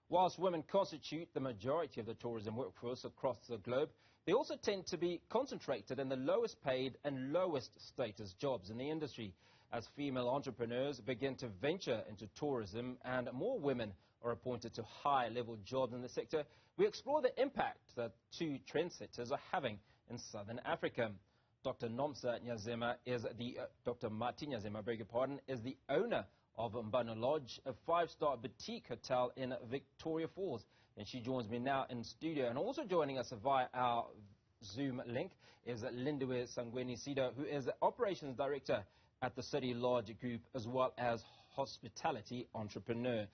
Whilst women constitute the majority of the tourism workforce across the globe, they also tend to be concentrated in the lowest paid and lowest status jobs in the industry. As female entrepreneurs begin to venture into tourism and more women are appointed to high-level jobs in the sector, we explore the impact that two trendsetters are having in southern Africa. Dr. Mati Nyazema, is the owner of Mbano Lodge, a 5-star boutique hotel in Victoria Falls. And she joins me now in studio. And also joining us via our Zoom link is Lindiwe Sangweni-Siddo, who is the Operations Director at the City Lodge Group, as well as hospitality entrepreneur.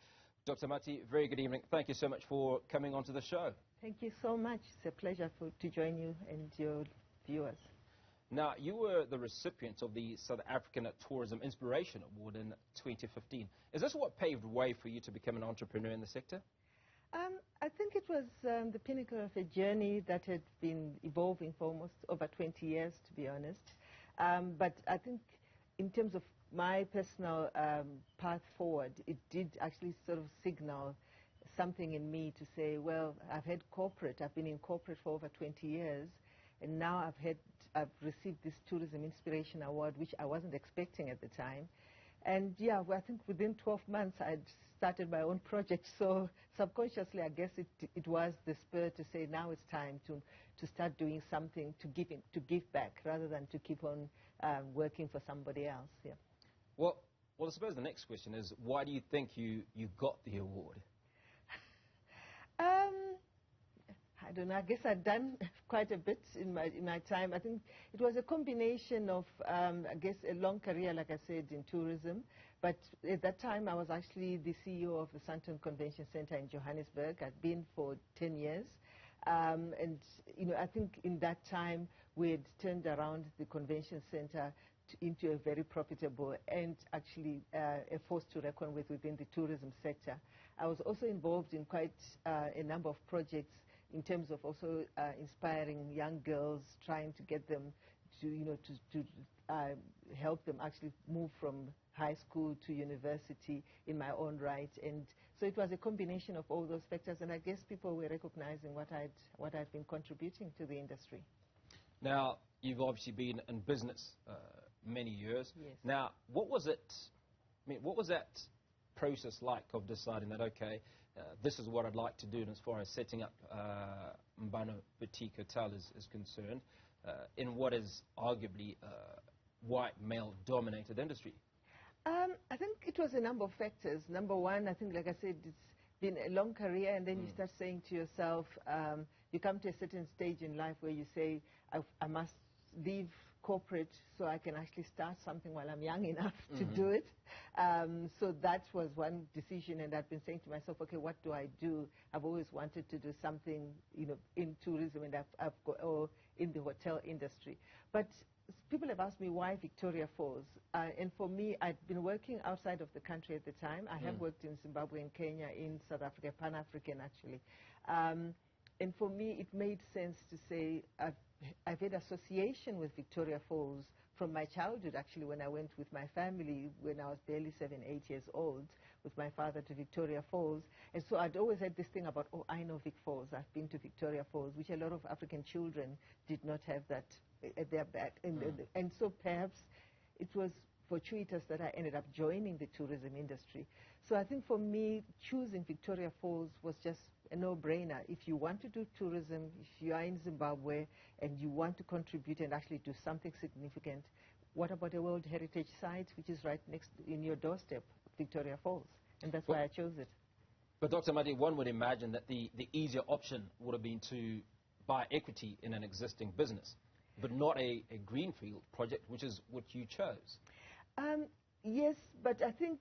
Dr. Mati, very good evening. Thank you so much for coming onto the show. Thank you so much. It's a pleasure to join you and your viewers. Now, you were the recipient of the South African Tourism Inspiration Award in 2015. Is this what paved way for you to become an entrepreneur in the sector? I think it was the pinnacle of a journey that had been evolving for almost over 20 years, to be honest. But I think in terms of my personal path forward, it did actually sort of signal something in me to say, well, I've been in corporate for over 20 years. And now I've received this Tourism Inspiration Award, which I wasn't expecting at the time. And yeah, well, I think within 12 months I'd started my own project. So subconsciously, I guess it was the spur to say now it's time to start doing something to give back rather than to keep on working for somebody else. Yeah. Well, I suppose the next question is, why do you think you got the award? I don't know. I guess I've done quite a bit in my time. I think it was a combination of, I guess, a long career, like I said, in tourism. But at that time, I was actually the CEO of the Sandton Convention Center in Johannesburg. I'd been for 10 years. And, you know, I think in that time, we had turned around the convention center into a very profitable and actually a force to reckon with within the tourism sector. I was also involved in quite a number of projects in terms of also inspiring young girls, trying to get them to, you know, to help them actually move from high school to university in my own right. And so it was a combination of all those factors, and I guess people were recognizing what I'd been contributing to the industry. Now, you've obviously been in business many years. Yes. Now, what was it, what was that process like of deciding that, okay, this is what I'd like to do, and as far as setting up Mbano Boutique Hotel is concerned, in what is arguably a white male-dominated industry? I think it was a number of factors. Number one, I think, like I said, it's been a long career, and then you start saying to yourself, you come to a certain stage in life where you say, I must leave corporate so I can actually start something while I'm young enough to do it. So that was one decision, and I've been saying to myself, okay, what do I do? I've always wanted to do something, you know, in tourism and or in the hotel industry. But people have asked me why Victoria Falls, and for me, I'd been working outside of the country at the time. I have worked in Zimbabwe and Kenya, in South Africa, Pan-African actually. And for me, it made sense to say I've had association with Victoria Falls from my childhood, actually, when I went with my family when I was barely 7, 8 years old with my father to Victoria Falls. And so I'd always had this thing about, oh, I know Vic Falls, I've been to Victoria Falls, which a lot of African children did not have that at their back. And so perhaps it was fortuitous that I ended up joining the tourism industry. So I think for me, choosing Victoria Falls was just a no-brainer. If you want to do tourism, if you are in Zimbabwe and you want to contribute and actually do something significant, what about a World Heritage Site, which is right next in your doorstep, Victoria Falls? And that's why I chose it. But Dr. Mati, one would imagine that the easier option would have been to buy equity in an existing business, but not a greenfield project, which is what you chose. Yes, but I think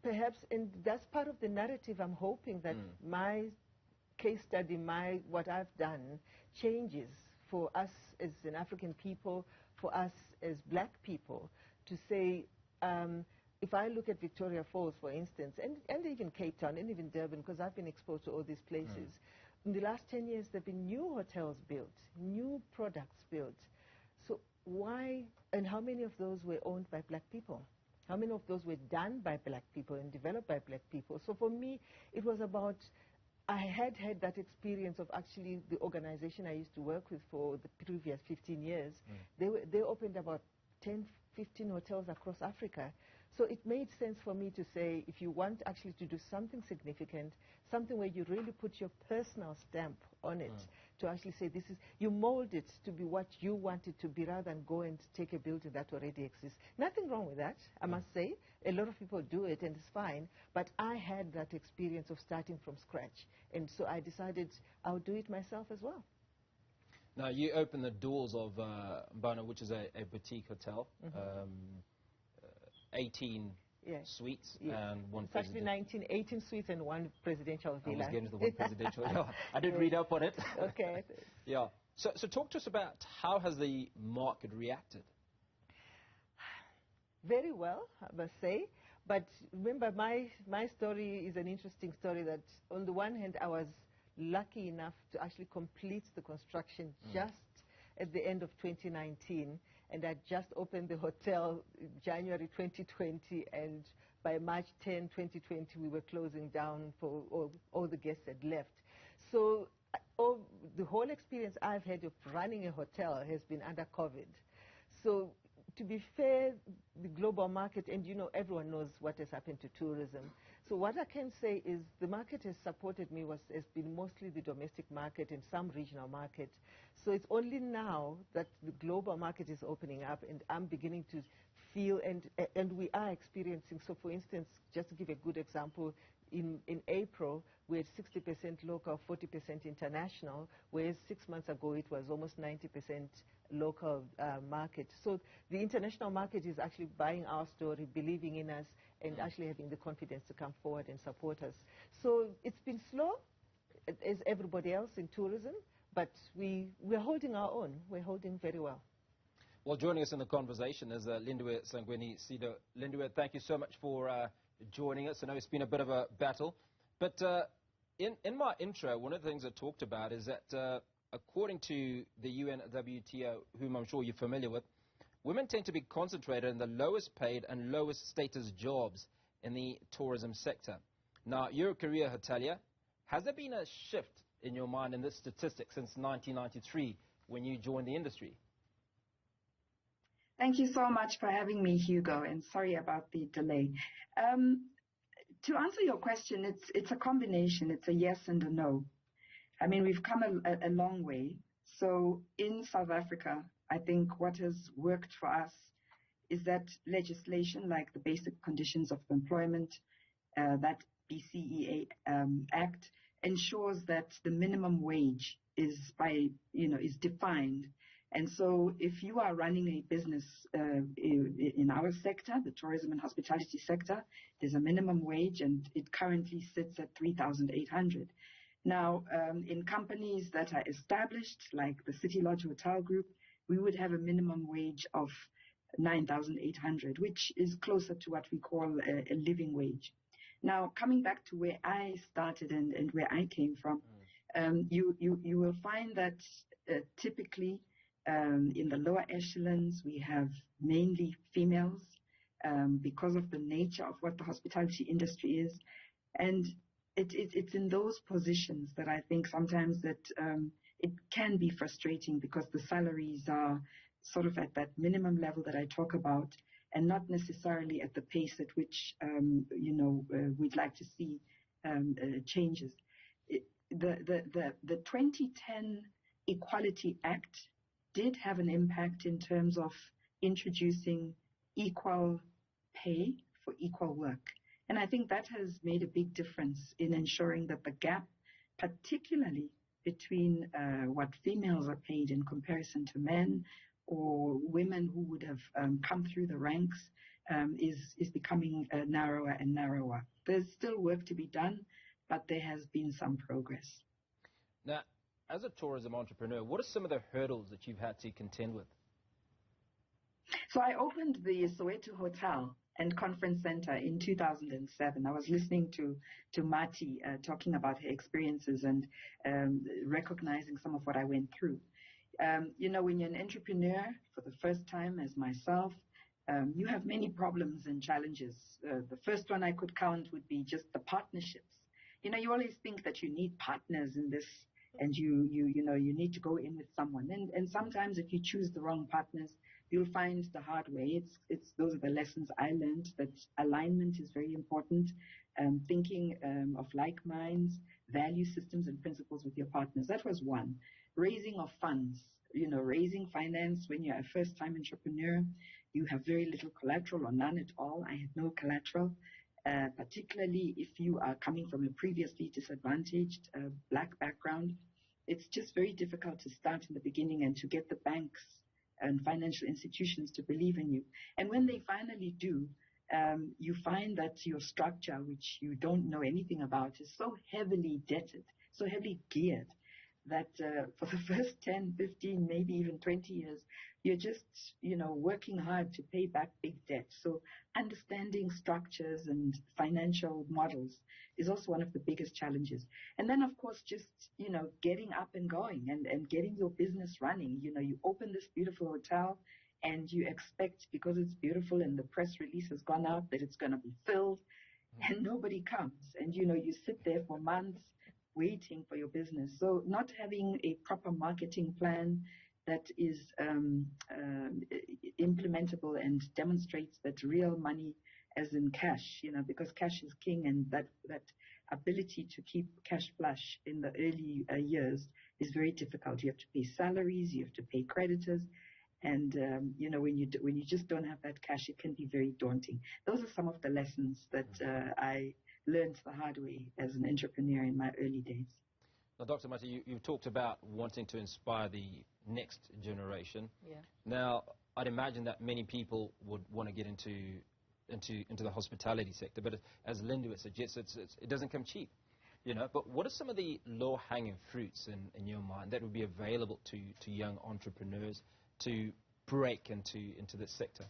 perhaps, and that's part of the narrative, I'm hoping that my case study, what I've done, changes for us as an African people, for us as black people, to say, if I look at Victoria Falls, for instance, and even Cape Town, and even Durban, because I've been exposed to all these places, in the last 10 years, there have been new hotels built, new products built. So why, and how many of those were owned by black people? How many of those were done by black people and developed by black people? So for me, it was about I had that experience of actually the organization I used to work with for the previous 15 years. They opened about 10, 15 hotels across Africa. So it made sense for me to say, if you want actually to do something significant, something where you really put your personal stamp on it, to actually say this is, you mold it to be what you want it to be rather than go and take a building that already exists. Nothing wrong with that, I must say. A lot of people do it and it's fine, but I had that experience of starting from scratch. And so I decided I'll do it myself as well. Now, you opened the doors of Mbano, which is a boutique hotel, 18 suites and one it's actually 18 suites and one presidential villa. I was getting to the one presidential. Yeah, I did read up on it. Okay. Yeah. So talk to us about how has the market reacted? Very well, I must say. But remember, my story is an interesting story that on the one hand, I was lucky enough to actually complete the construction just at the end of 2019, and I just opened the hotel in January 2020, and by March 10, 2020, we were closing down for all the guests had left. So the whole experience I've had of running a hotel has been under COVID. So to be fair, the global market, and you know, everyone knows what has happened to tourism. So what I can say is the market has supported me has been mostly the domestic market and some regional market. So it's only now that the global market is opening up and I'm beginning to feel, and we are experiencing. So for instance, just to give a good example, in April, we had 60% local, 40% international, whereas 6 months ago it was almost 90% local market. So the international market is actually buying our story, believing in us, and actually having the confidence to come forward and support us. So it's been slow, as everybody else in tourism, but we're holding our own. We're holding very well. Well, joining us in the conversation is Lindiwe Sangweni-Siddo. Lindiwe, thank you so much for joining us. I know it's been a bit of a battle, but in my intro, one of the things I talked about is that according to the UNWTO, whom I'm sure you're familiar with, women tend to be concentrated in the lowest paid and lowest status jobs in the tourism sector. Now, you're a career hotelier. Has there been a shift in your mind in this statistic since 1993 when you joined the industry? Thank you so much for having me, Hugo, and sorry about the delay. To answer your question, it's a combination. It's a yes and a no. I mean, we've come a long way. So in South Africa, I think what has worked for us is that legislation, like the Basic Conditions of Employment, that BCEA Act, ensures that the minimum wage is defined. And so if you are running a business in our sector, the tourism and hospitality sector, there's a minimum wage, and it currently sits at 3,800. Now, in companies that are established, like the City Lodge Hotel Group, we would have a minimum wage of 9,800, which is closer to what we call a living wage. Now, coming back to where I started and where I came from, you will find that typically in the lower echelons, we have mainly females because of the nature of what the hospitality industry is. And it's in those positions that I think sometimes that it can be frustrating because the salaries are sort of at that minimum level that I talk about and not necessarily at the pace at which, we'd like to see changes. The 2010 Equality Act did have an impact in terms of introducing equal pay for equal work. And I think that has made a big difference in ensuring that the gap, particularly between what females are paid in comparison to men or women who would have come through the ranks, is becoming narrower and narrower. There's still work to be done, but there has been some progress. Now, as a tourism entrepreneur, what are some of the hurdles that you've had to contend with? So I opened the Soweto Hotel and Conference Center in 2007. I was listening to Mati talking about her experiences and recognizing some of what I went through. When you're an entrepreneur for the first time, as myself, you have many problems and challenges. The first one I could count would be just the partnerships. you always think that you need partners in this, and you need to go in with someone. And sometimes if you choose the wrong partners, you'll find the hard way. Those are the lessons I learned, that alignment is very important. Thinking of like minds, value systems and principles with your partners. That was one. Raising of funds, raising finance when you're a first-time entrepreneur. You have very little collateral or none at all. I had no collateral, particularly if you are coming from a previously disadvantaged black background. It's just very difficult to start in the beginning and to get the banks and financial institutions to believe in you. And when they finally do, you find that your structure, which you don't know anything about, is so heavily debted, so heavily geared, that for the first 10, 15, maybe even 20 years, you're just, working hard to pay back big debt. So understanding structures and financial models is also one of the biggest challenges. And then, of course, just, getting up and going and getting your business running. You open this beautiful hotel and you expect, because it's beautiful and the press release has gone out, that it's going to be filled, and nobody comes. And, you sit there for months waiting for your business. So not having a proper marketing plan that is implementable and demonstrates that real money, as in cash, because cash is king, and that ability to keep cash flush in the early years is very difficult. You have to pay salaries, you have to pay creditors, and when you just don't have that cash, it can be very daunting. Those are some of the lessons that I learned the hard way as an entrepreneur in my early days. Now, Dr. Mati, you've talked about wanting to inspire the next generation. Yeah. Now, I'd imagine that many people would want to get into the hospitality sector, but as Lindiwe suggests, it doesn't come cheap, But what are some of the low-hanging fruits in your mind that would be available to young entrepreneurs to break into this sector?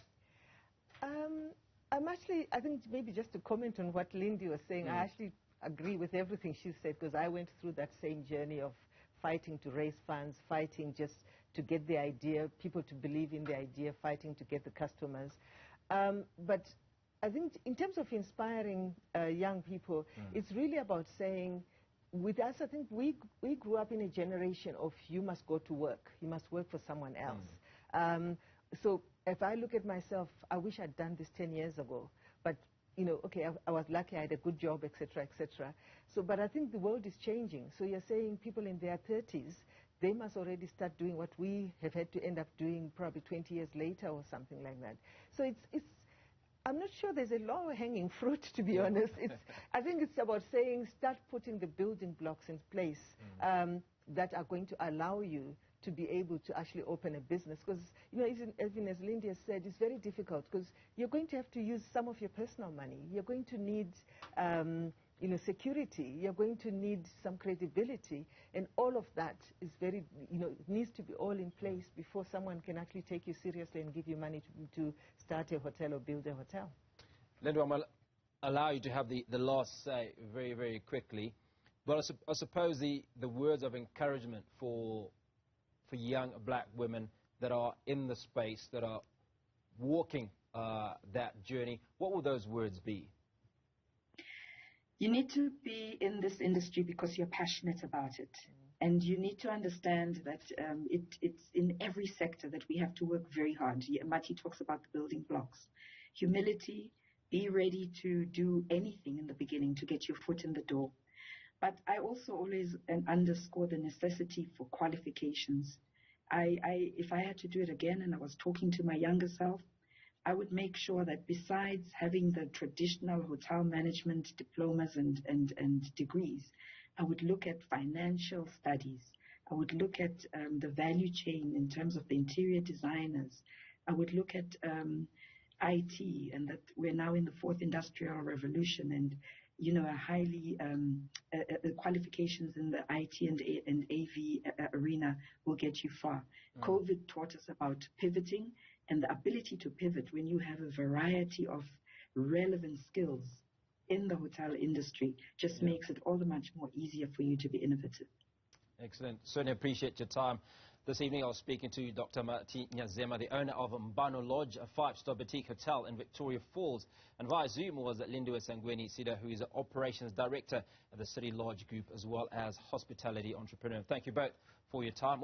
I think maybe just to comment on what Lindy was saying, I actually agree with everything she said, because I went through that same journey of fighting to raise funds, fighting just to get the idea, people to believe in the idea, fighting to get the customers. But I think in terms of inspiring young people, it's really about saying, with us, I think we grew up in a generation of you must go to work, you must work for someone else. So if I look at myself, I wish I'd done this 10 years ago. But, okay, I was lucky, I had a good job, etc., etc. So, but I think the world is changing. So you're saying people in their 30s, they must already start doing what we have had to end up doing probably 20 years later or something like that. So I'm not sure there's a low-hanging fruit, to be honest. I think it's about saying, start putting the building blocks in place that are going to allow you to be able to actually open a business. Because, even as Lindy has said, it's very difficult, because you're going to have to use some of your personal money. You're going to need, security. You're going to need some credibility. And all of that is very, it needs to be all in place before someone can actually take you seriously and give you money to start a hotel or build a hotel. Lindiwe, I'm going to allow you to have the last say very, very quickly. But I suppose the words of encouragement for young black women that are in the space, that are walking that journey, what will those words be? You need to be in this industry because you're passionate about it. And you need to understand that it's in every sector that we have to work very hard. Mati talks about the building blocks. Humility, be ready to do anything in the beginning to get your foot in the door. But I also always underscore the necessity for qualifications. If I had to do it again and I was talking to my younger self, I would make sure that besides having the traditional hotel management diplomas and degrees, I would look at financial studies. I would look at the value chain in terms of the interior designers. I would look at IT, and that we're now in the fourth industrial revolution, and a highly qualifications in the IT and AV arena will get you far. COVID taught us about pivoting, and the ability to pivot when you have a variety of relevant skills in the hotel industry just makes it all the much more easier for you to be innovative. Excellent. Certainly appreciate your time. This evening I was speaking to Dr. Mati Nyazema, the owner of Mbano Lodge, a 5-star boutique hotel in Victoria Falls. And via Zoom was Lindiwe Sangweni-Siddo, who is an operations director of the City Lodge Group as well as hospitality entrepreneur. Thank you both for your time.